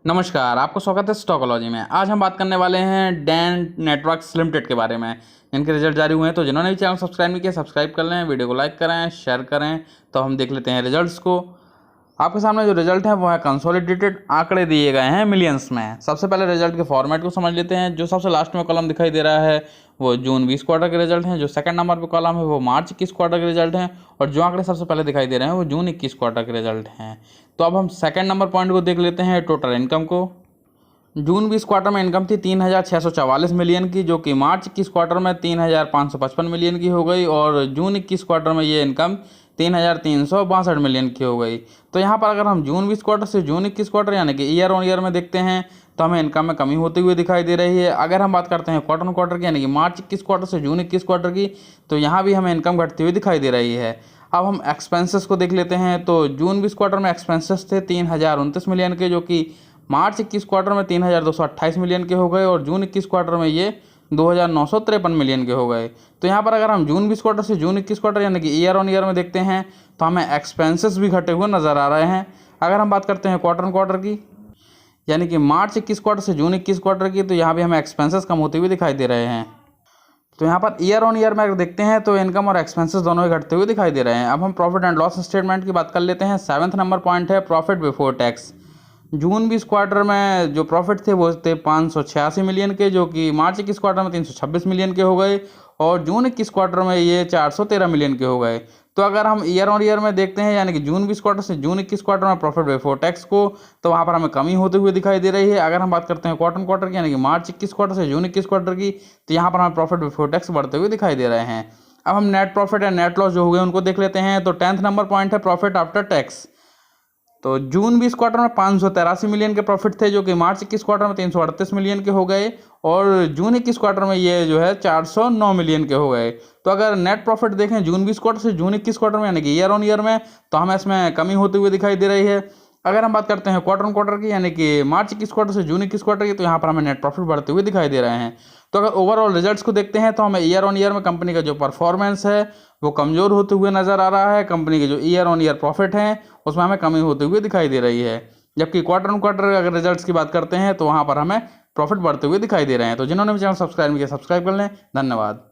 नमस्कार, आपको स्वागत है स्टॉकोलॉजी में। आज हम बात करने वाले हैं डैन नेटवर्क्स लिमिटेड के बारे में। इनके रिजल्ट जारी हुए हैं, तो जिन्होंने भी चैनल सब्सक्राइब नहीं किया सब्सक्राइब कर लें, वीडियो को लाइक करें, शेयर करें। तो हम देख लेते हैं रिजल्ट्स को। आपके सामने जो रिजल्ट है वो है कंसोलिडेटेड आंकड़े दिए गए हैं मिलियंस में। सबसे पहले रिजल्ट के फॉर्मेट को समझ लेते हैं। जो सबसे लास्ट में कॉलम दिखाई दे रहा है वो जून 20 क्वार्टर के रिजल्ट हैं। जो सेकंड नंबर पे कॉलम है वो मार्च 21 क्वार्टर के रिजल्ट हैं। और जो आंकड़े सबसे पहले दिखाई दे रहे हैं वो जून 21 क्वार्टर के रिजल्ट हैं। तो अब हम सेकंड नंबर पॉइंट को देख लेते हैं, टोटल इनकम को। जून 20 क्वार्टर में इनकम थी 3,644 मिलियन की, जो कि मार्च 21 क्वार्टर में 3,555 मिलियन की हो गई। और जून 21 क्वार्टर में ये इनकम 3,362 मिलियन की हो गई। तो यहाँ पर अगर हम जून 20 क्वार्टर से जून 21 क्वार्टर यानी कि ईयर ऑन ईयर में देखते हैं तो हमें इनकम में कमी होती हुई दिखाई दे रही है। अगर हम बात करते हैं क्वार्टर ऑन क्वार्टर की यानी कि मार्च 21 क्वार्टर से जून 21 क्वार्टर की, तो यहाँ भी हमें इनकम घटती हुई दिखाई दे रही है। अब हम एक्सपेंसेस को देख लेते हैं। तो जून 20 क्वार्टर में एक्सपेंसेस थे 3,029 मिलियन के, जो कि मार्च 21 क्वार्टर में 3,228 मिलियन के हो गए। और जून 21 क्वार्टर में ये 2,953 मिलियन के हो गए। तो यहाँ पर अगर हम जून 20 क्वार्टर से जून 21 क्वार्टर यानी कि ईयर ऑन ईयर में देखते हैं तो हमें एक्सपेंसेस भी घटे हुए नज़र आ रहे हैं। अगर हम बात करते हैं क्वार्टर ऑन क्वार्टर की यानी कि मार्च 21 क्वार्टर से जून 21 क्वार्टर की, तो यहाँ भी हमें एक्सपेंसेस कम होते हुए दिखाई दे रहे हैं। तो यहाँ पर ईयर ऑन ईयर में अगर देखते हैं तो इनकम और एक्सपेंसेस दोनों ही घटते हुए दिखाई दे रहे हैं। अब हम प्रॉफिट एंड लॉस स्टेटमेंट की बात कर लेते हैं। 7वां नंबर पॉइंट है प्रॉफिट बिफोर टैक्स। जून 20 क्वार्टर में जो प्रॉफिट थे वो थे 586 मिलियन के, जो कि मार्च 21 क्वार्टर में 326 मिलियन के हो गए। और जून 21 क्वार्टर में ये 413 मिलियन के हो गए। तो अगर हम ईयर ऑन ईयर में देखते हैं यानी कि जून 20 क्वार्टर से जून 21 क्वार्टर में प्रॉफिट बिफोर टैक्स को, तो वहाँ पर हमें कमी होते हुए दिखाई दे रही है। अगर हम बात करते हैं क्वार्टर क्वार्टर की यानी कि मार्च 21 क्वार्टर से जून 21 क्वार्टर की, तो यहाँ पर हमें प्रॉफिट बिफोर टैक्स बढ़ते हुए दिखाई दे रहे हैं। अब हम net profit and net loss जो हो गए उनको देख लेते हैं। तो 10th नंबर पॉइंट है प्रॉफिट आफ्टर टैक्स। तो जून 20 क्वार्टर में 583 मिलियन के प्रॉफिट थे, जो कि मार्च 21 क्वार्टर में 338 मिलियन के हो गए। और जून 21 क्वार्टर में ये जो है 409 मिलियन के हो गए। तो अगर नेट प्रॉफिट देखें जून 20 क्वार्टर से जून 21 क्वार्टर में यानी कि ईयर ऑन ईयर में, तो हमें इसमें कमी होती हुई दिखाई दे रही है। अगर हम बात करते हैं क्वार्टर ऑन क्वार्टर की यानी कि मार्च 21 क्वार्टर से जून 21 क्वार्टर की, तो यहाँ पर हमें नेट प्रॉफिट बढ़ते हुए दिखाई दे रहे हैं। तो अगर ओवरऑल रिजल्ट्स को देखते हैं तो हमें ईयर ऑन ईयर में कंपनी का जो परफॉर्मेंस है वो कमज़ोर होते हुए नज़र आ रहा है। कंपनी के जो ईयर ऑन ईयर प्रॉफिट हैं उसमें हमें कमी होते हुए दिखाई दे रही है। जबकि क्वार्टर ऑन क्वार्टर अगर रिजल्ट्स की बात करते हैं तो वहाँ पर हमें प्रॉफिट बढ़ते हुए दिखाई दे रहे हैं। तो जिन्होंने भी चैनल सब्सक्राइब किया सब्सक्राइब कर लें। धन्यवाद।